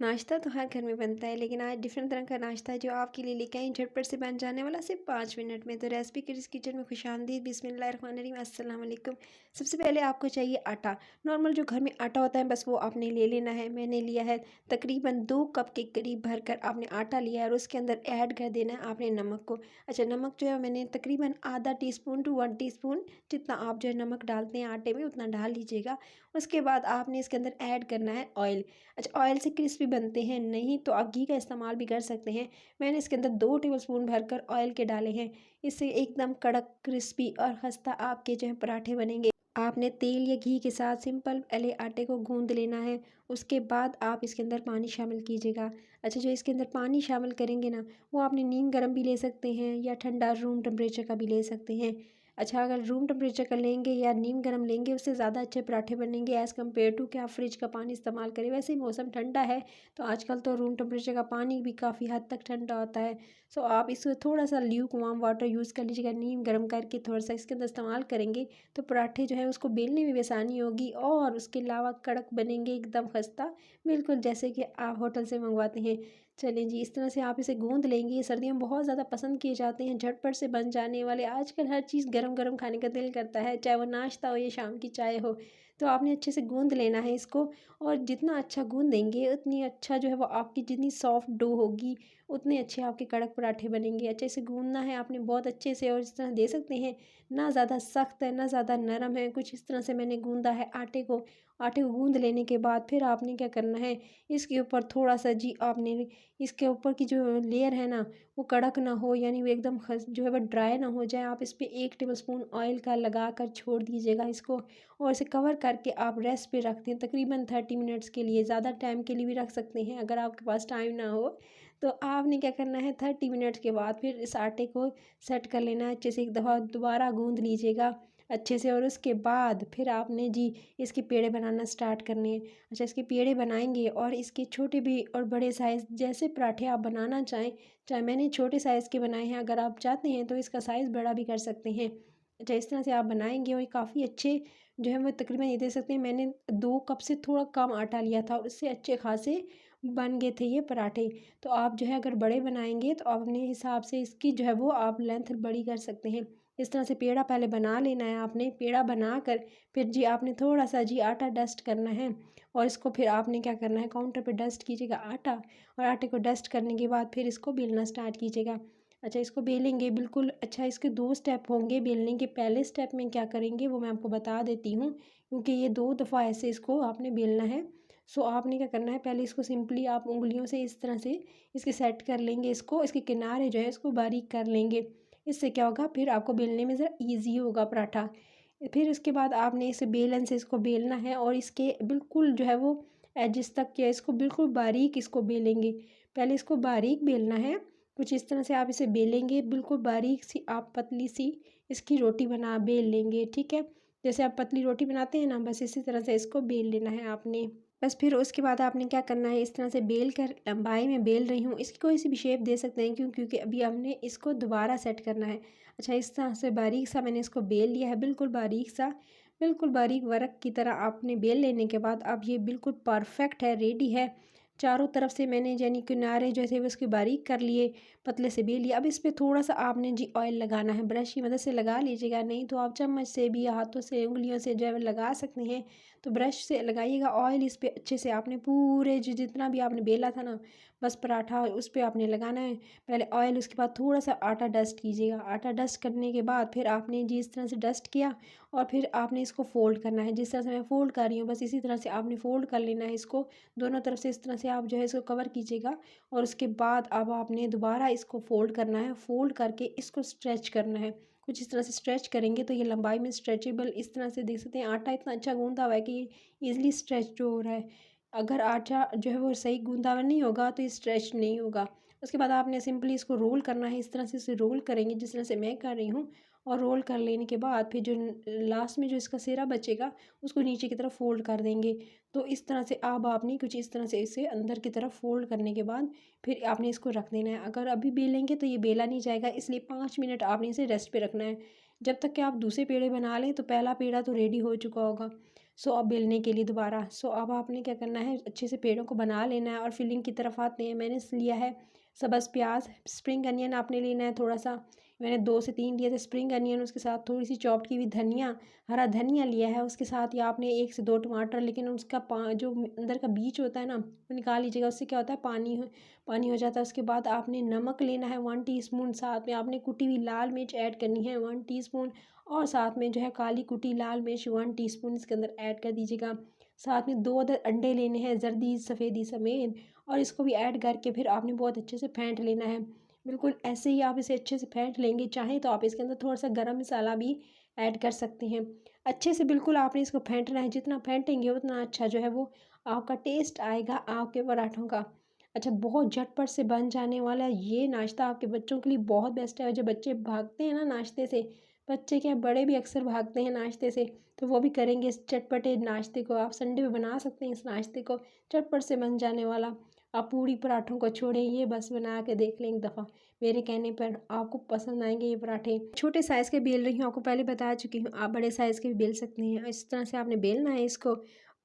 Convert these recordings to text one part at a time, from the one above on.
नाश्ता तो हर घर में बनता है, लेकिन आज डिफरेंट तरह का नाश्ता है जो आपके लिए लेके आई, झटपट से बन जाने वाला सिर्फ 5 मिनट में। तो रेसिपी किड्स किचन में खुशामदीद। बिस्मिल्लाहिर्रहमानिर्रहीम, अस्सलाम वालेकुम। सबसे पहले आपको चाहिए आटा। नॉर्मल जो घर में आटा होता है बस वो आपने ले लेना है। मैंने लिया है तकरीबन 2 कप के करीब भरकर आपने आटा लिया है, और उसके अंदर ऐड कर देना है आपने नमक को। अच्छा, नमक जो है मैंने तकरीबन आधा टीस्पून टू 1 टीस्पून, जितना आप जो है नमक डालते हैं आटे में उतना डाल लीजिएगा। उसके बाद आपने इसके अंदर ऐड करना है ऑयल। अच्छा, ऑयल से क्रिस्पी बनते हैं, नहीं तो आप घी का इस्तेमाल भी कर सकते हैं। मैंने इसके अंदर 2 टेबलस्पून भरकर ऑयल के डाले हैं। इससे एकदम कड़क, क्रिस्पी और खस्ता आपके जो है पराठे बनेंगे। आपने तेल या घी के साथ सिंपल पहले आटे को गूंद लेना है। उसके बाद आप इसके अंदर पानी शामिल कीजिएगा। अच्छा, जो इसके अंदर पानी शामिल करेंगे ना, वो आपने नीम गर्म भी ले सकते हैं या ठंडा रूम टेम्परेचर का भी ले सकते हैं। अच्छा, अगर रूम टेम्परेचर का लेंगे या नीम गर्म लेंगे उससे ज़्यादा अच्छे पराठे बनेंगे एज़ कम्पेयर टू कि आप फ्रिज का पानी इस्तेमाल करें। वैसे ही मौसम ठंडा है तो आजकल तो रूम टेम्परेचर का पानी भी काफ़ी हद तक ठंडा होता है। सो आप इसको थोड़ा सा ल्यूक वार्म वाटर यूज़ कर लीजिएगा। नीम गर्म करके थोड़ा सा इसके अंदर इस्तेमाल करेंगे तो पराठे जो है उसको बेलने में भी आसानी होगी, और उसके अलावा कड़क बनेंगे, एकदम खस्ता, बिल्कुल जैसे कि आप होटल से मंगवाते हैं। चलें जी, इस तरह से आप इसे गूंद लेंगे। ये सर्दियों में बहुत ज़्यादा पसंद किए जाते हैं, झटपट से बन जाने वाले। आजकल हर चीज़ गरम गरम खाने का दिल करता है, चाहे वो नाश्ता हो या शाम की चाय हो। तो आपने अच्छे से गूंद लेना है इसको, और जितना अच्छा गूंदेंगे उतनी अच्छा जो है वो आपकी जितनी सॉफ्ट डो होगी उतने अच्छे आपके कड़क पराठे बनेंगे। अच्छे से गूंदना है आपने बहुत अच्छे से, और इस तरह दे सकते हैं, ना ज़्यादा सख्त है ना ज़्यादा नरम है, कुछ इस तरह से मैंने गूंदा है आटे को। आटे को गूंद लेने के बाद फिर आपने क्या करना है, इसके ऊपर थोड़ा सा जी आपने इसके ऊपर की जो लेयर है ना वो कड़क ना हो, यानी वो एकदम जो है वो ड्राई ना हो जाए। आप इस पर 1 टेबलस्पून ऑयल का लगा कर छोड़ दीजिएगा इसको, और इसे कवर करके आप रेस्ट पे रख दें तकरीबन 30 मिनट्स के लिए। ज़्यादा टाइम के लिए भी रख सकते हैं अगर आपके पास टाइम ना हो। तो आपने क्या करना है, 30 मिनट्स के बाद फिर इस आटे को सेट कर लेना है अच्छे से। एक दफ़ा दोबारा गूंद लीजिएगा अच्छे से, और उसके बाद फिर आपने जी इसके पेड़े बनाना स्टार्ट करने हैं। अच्छा, इसके पेड़े बनाएंगे और इसके छोटे भी और बड़े साइज़ जैसे पराठे आप बनाना चाहें। चाहे मैंने छोटे साइज़ के बनाए हैं, अगर आप चाहते हैं तो इसका साइज़ बड़ा भी कर सकते हैं। अच्छा, इस तरह से आप बनाएंगे और ये काफ़ी अच्छे जो है वो तकरीबन ये दे सकते हैं। मैंने 2 कप से थोड़ा कम आटा लिया था और उससे अच्छे खासे बन गए थे ये पराठे। तो आप जो है अगर बड़े बनाएंगे तो आप अपने हिसाब से इसकी जो है वो आप लेंथ बड़ी कर सकते हैं। इस तरह से पेड़ा पहले बना लेना है आपने। पेड़ा बना कर फिर जी आपने थोड़ा सा जी आटा डस्ट करना है, और इसको फिर आपने क्या करना है, काउंटर पे डस्ट कीजिएगा आटा, और आटे को डस्ट करने के बाद फिर इसको बेलना स्टार्ट कीजिएगा। अच्छा, इसको बेलेंगे बिल्कुल। अच्छा, इसके 2 स्टेप होंगे बेलने के। पहले स्टेप में क्या करेंगे वो मैं आपको बता देती हूँ, क्योंकि ये 2 दफ़ा ऐसे इसको आपने बेलना है। सो आपने क्या करना है, पहले इसको सिंपली आप उंगलियों से इस तरह से इसके सेट कर लेंगे। इसको इसके किनारे जो है इसको बारीक कर लेंगे। इससे क्या होगा, फिर आपको बेलने में ज़रा ईजी होगा पराठा। फिर उसके बाद आपने इसे बेलन से इसको बेलना है, और इसके बिल्कुल जो है वो एजिस तक या इसको बिल्कुल बारीक इसको बेलेंगे। पहले इसको बारीक बेलना है, कुछ इस तरह से आप इसे बेलेंगे बिल्कुल बारीक सी। आप पतली सी इसकी रोटी बना बेल लेंगे, ठीक है। जैसे आप पतली रोटी बनाते हैं ना, बस इसी तरह से इसको बेल लेना है आपने। बस फिर उसके बाद आपने क्या करना है, इस तरह से बेल कर, लंबाई में बेल रही हूँ, इसकी कोई सी भी शेप दे सकते हैं, क्योंकि अभी हमने इसको दोबारा सेट करना है। अच्छा, इस तरह से बारीक सा मैंने इसको बेल लिया है, बिल्कुल बारीक सा, बिल्कुल बारीक वर्क की तरह आपने बेल लेने के बाद अब ये बिल्कुल परफेक्ट है, रेडी है। चारों तरफ से मैंने यानी किनारे जो थे वो उसके बारीक कर लिए, पतले से बेल लिए। अब इस पर थोड़ा सा आपने जी ऑयल लगाना है, ब्रश की मदद से लगा लीजिएगा, नहीं तो आप चम्मच से भी या हाथों से उंगलियों से जो है लगा सकते हैं। तो ब्रश से लगाइएगा ऑयल इस पर अच्छे से। आपने पूरे जो जितना भी आपने बेला था ना बस पराठा, उस पर आपने लगाना है पहले ऑयल। उसके बाद थोड़ा सा आटा डस्ट कीजिएगा। आटा डस्ट करने के बाद फिर आपने जी इस तरह से डस्ट किया, और फिर आपने इसको फ़ोल्ड करना है जिस तरह से मैं फ़ोल्ड कर रही हूँ, बस इसी तरह से आपने फ़ोल्ड कर लेना है इसको दोनों तरफ से। इस तरह से आप जो है इसको कवर कीजिएगा, और उसके बाद अब आपने दोबारा इसको फ़ोल्ड करना है। फ़ोल्ड करके इसको स्ट्रेच करना है, कुछ इस तरह से स्ट्रेच करेंगे तो ये लंबाई में स्ट्रेचेबल इस तरह से देख सकते हैं। आटा इतना अच्छा गूंदा हुआ है कि ये ईज़िली स्ट्रेच जो हो रहा है। अगर आटा जो है वो सही गूंदा हुआ नहीं होगा तो ये स्ट्रेच नहीं होगा। उसके बाद आपने सिंपली इसको रोल करना है, इस तरह से इसे रोल करेंगे जिस तरह से मैं कर रही हूँ। और रोल कर लेने के बाद फिर जो लास्ट में जो इसका सिरा बचेगा उसको नीचे की तरफ फ़ोल्ड कर देंगे। तो इस तरह से अब आपने कुछ इस तरह से इसे अंदर की तरफ फ़ोल्ड करने के बाद फिर आपने इसको रख देना है। अगर अभी बेलेंगे तो ये बेला नहीं जाएगा, इसलिए 5 मिनट आपने इसे रेस्ट पे रखना है, जब तक कि आप दूसरे पेड़े बना लें। तो पहला पेड़ा तो रेडी हो चुका होगा। सो अब बेलने के लिए दोबारा सो अब आपने क्या करना है, अच्छे से पेड़ों को बना लेना है। और फिलिंग की तरफ आते हैं। मैंने लिया है सब्ज़ प्याज, स्प्रिंग अनियन आपने लेना है थोड़ा सा, मैंने 2 से 3 लिए थे स्प्रिंग अनियन। उसके साथ थोड़ी सी चॉप्ड की हुई धनिया, हरा धनिया लिया है। उसके साथ ही आपने 1 से 2 टमाटर, लेकिन उसका जो अंदर का बीज होता है ना वो निकाल लीजिएगा, उससे क्या होता है पानी हो जाता है। उसके बाद आपने नमक लेना है 1 टीस्पून, साथ में आपने कुटी हुई लाल मिर्च ऐड करनी है 1 टीस्पून, और साथ में जो है काली कुटी लाल मिर्च 1 टीस्पून इसके अंदर ऐड कर दीजिएगा। साथ में 2 अदर अंडे लेने हैं जर्दी सफ़ेदी समेत, और इसको भी ऐड करके फिर आपने बहुत अच्छे से फेंट लेना है। बिल्कुल ऐसे ही आप इसे अच्छे से फेंट लेंगे। चाहें तो आप इसके अंदर थोड़ा सा गरम मसाला भी ऐड कर सकते हैं। अच्छे से बिल्कुल आपने इसको फेंटना है, जितना फेंटेंगे उतना अच्छा जो है वो आपका टेस्ट आएगा आपके पराठों का। अच्छा, बहुत झटपट से बन जाने वाला है ये नाश्ता, आपके बच्चों के लिए बहुत बेस्ट है। और जब बच्चे भागते हैं ना नाश्ते से, बच्चे क्या बड़े भी अक्सर भागते हैं नाश्ते से, तो वो भी करेंगे इस चटपटे नाश्ते को। आप संडे में बना सकते हैं इस नाश्ते को, झटपट से बन जाने वाला। आप पूरी पराठों को छोड़ें, ये बस बना के देख लें एक दफ़ा, मेरे कहने पर आपको पसंद आएंगे ये पराठे। छोटे साइज़ के बेल रही हूँ, आपको पहले बता चुकी हूँ, आप बड़े साइज़ के भी बेल सकते हैं। इस तरह से आपने बेलना है इसको,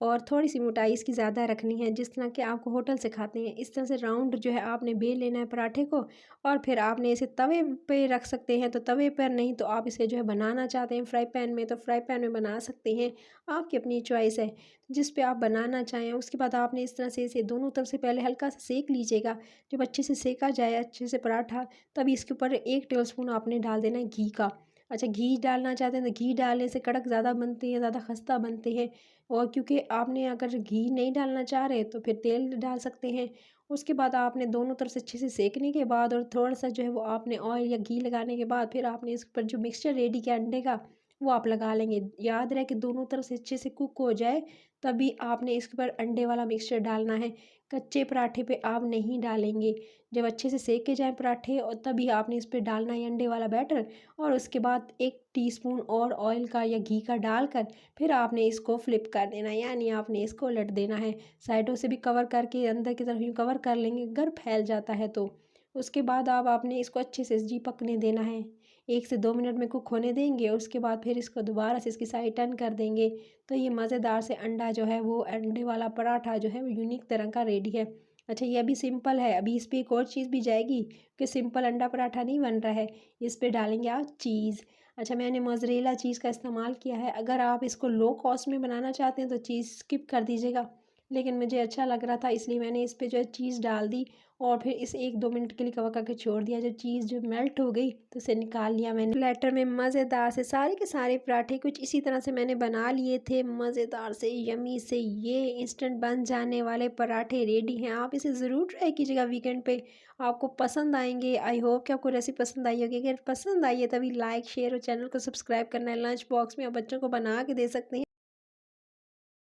और थोड़ी सी मोटाई इसकी ज़्यादा रखनी है, जिस तरह के आपको होटल से खाते हैं इस तरह से राउंड जो है आपने बेल लेना है पराठे को। और फिर आपने इसे तवे पे रख सकते हैं तो तवे पर, नहीं तो आप इसे जो है बनाना चाहते हैं फ्राई पैन में तो फ्राई पैन में बना सकते हैं, आपकी अपनी चॉइस है जिस पे आप बनाना चाहें। उसके बाद आपने इस तरह से इसे दोनों तरफ से पहले हल्का सा सेक लीजिएगा। जब अच्छे से सेका जाए अच्छे से पराठा, तभी इसके ऊपर 1 टेबल स्पून आपने डाल देना है घी का। अच्छा, घी डालना चाहते हैं तो घी डालने से कड़क ज़्यादा बनती है, ज़्यादा खस्ता बनते हैं। और क्योंकि आपने अगर घी नहीं डालना चाह रहे तो फिर तेल डाल सकते हैं। उसके बाद आपने दोनों तरफ से अच्छे से सेकने के बाद, और थोड़ा सा जो है वो आपने ऑयल या घी लगाने के बाद, फिर आपने इस पर जो मिक्सचर रेडी किया अंडे का वो आप लगा लेंगे। याद रहे कि दोनों तरफ से अच्छे से कुक हो जाए, तभी आपने इसके ऊपर अंडे वाला मिक्सचर डालना है। कच्चे पराठे पे आप नहीं डालेंगे। जब अच्छे से सेके जाएँ पराठे, और तभी आपने इस पे डालना है अंडे वाला बैटर। और उसके बाद 1 टीस्पून और ऑयल का या घी का डालकर फिर आपने इसको फ्लिप कर देना है, यानी आपने इसको उलट देना है। साइडों से भी कवर करके अंदर की तरफ यूँ कवर कर लेंगे अगर फैल जाता है तो। उसके बाद आपने इसको अच्छे से जी पकने देना है, 1 से 2 मिनट में कुक होने देंगे। उसके बाद फिर इसको दोबारा से इसकी साइड टर्न कर देंगे। तो ये मज़ेदार से अंडा जो है वो अंडे वाला पराठा जो है वो यूनिक तरह का रेडी है। अच्छा, ये अभी सिंपल है, अभी इस पे एक और चीज़ भी जाएगी कि सिंपल अंडा पराठा नहीं बन रहा है, इस पे डालेंगे आप चीज़। अच्छा, मैंने मोज़रेला चीज़ का इस्तेमाल किया है। अगर आप इसको लो कॉस्ट में बनाना चाहते हैं तो चीज़ स्किप कर दीजिएगा, लेकिन मुझे अच्छा लग रहा था इसलिए मैंने इस पे जो है चीज़ डाल दी। और फिर इसे 1-2 मिनट के लिए कवर करके छोड़ दिया। जब चीज़ जो मेल्ट हो गई तो इसे निकाल लिया मैंने प्लेटर में। मज़ेदार से सारे के सारे पराठे कुछ इसी तरह से मैंने बना लिए थे, मज़ेदार से यमी से ये इंस्टेंट बन जाने वाले पराठे रेडी हैं। आप इसे ज़रूर ट्राई कीजिएगा वीकेंड पे, आपको पसंद आएंगे। आई होप कि आपको रेसिपी पसंद आई होगी। अगर पसंद आई है तभी लाइक शेयर और चैनल को सब्सक्राइब करना है। लंच बॉक्स में आप बच्चों को बना के दे सकते हैं।